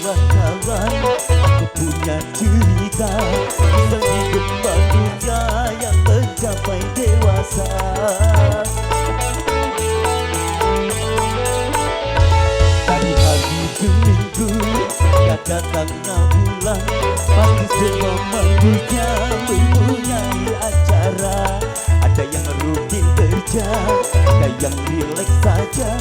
kawan-kawan, aku punya cerita kisah hidup manusia yang mencapai dewasa. Dari hari ke minggu, gak datangnya bulan, pasti semua manusia mempunyai acara. Ada yang rutin kerja, ada yang rileks saja.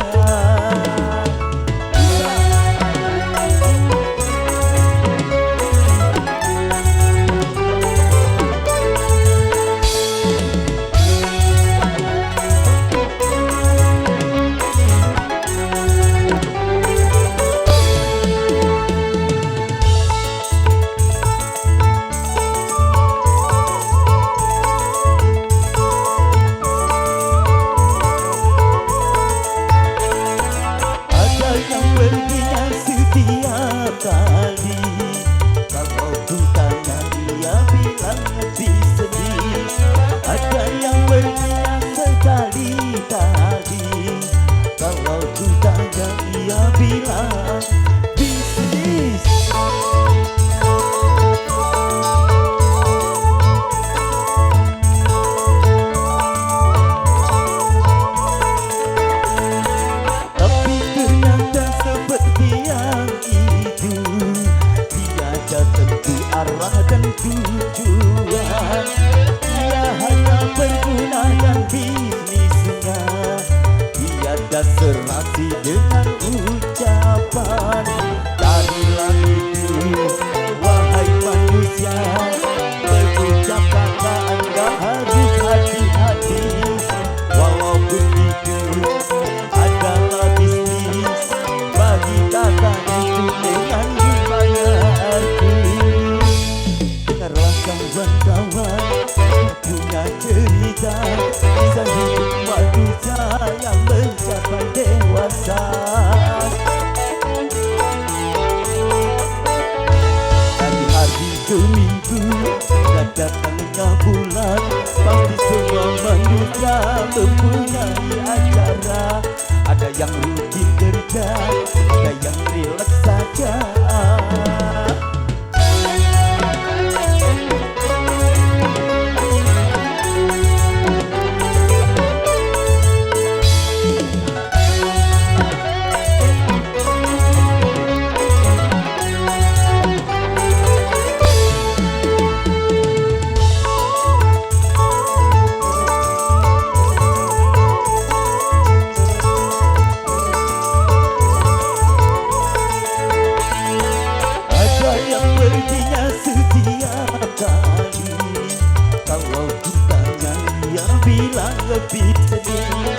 Kali kalau ku tanya dia bilang lebih sedih. Ada yang bertanya sekali-kali, kalau ku tanya dia bilang bisnis. Tapi ternyata seperti yang tentu arah dan tujuan. Dia hanya pergunakan bisnisnya, tiada serasi dengan ucapan. Carilah itu wahai manusia, berucap kata Anda harus hati-hati. Walaupun itu adalah bisnis, bagi kata itu dengan kawan-kawan, punya cerita kisah hidup manusia yang mencapai dewasa. Dari hari ke minggu, dan datangnya bulan, pasti semua manusia mempunyai acara. Ada yang rutin kerja, ada yang rileks saja. Kalau ditanya dia bilang lebih sedih.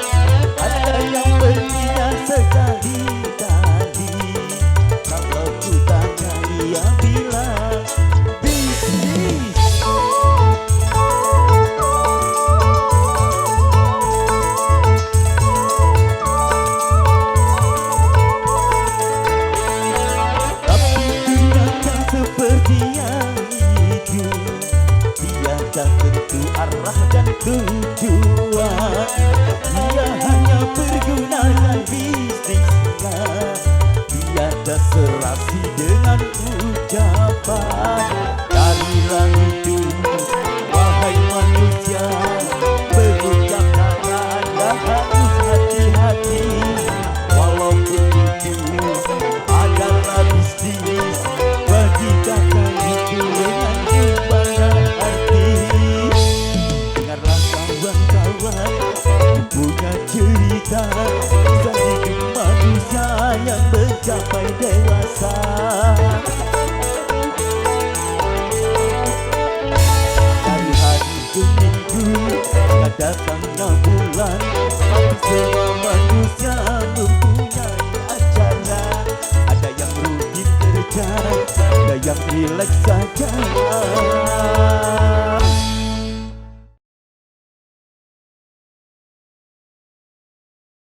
Ada yang bertanya sekali-kali, kalau ditanya dia bilang bisnis. Tapi ternyata seperti yang itu, tentu arah dan tujuan. Dia hanya pergunakan bisnisnya, tiada serasi dengan ucapan. Carilah itu wahai manusia, berucap kata Anda harus hati-hati. Walaupun itu adalah bisnis, bagi kata itu dengan punya cerita kisah hidup manusia yang mencapai dewasa. Dari hari ke minggu, datangnya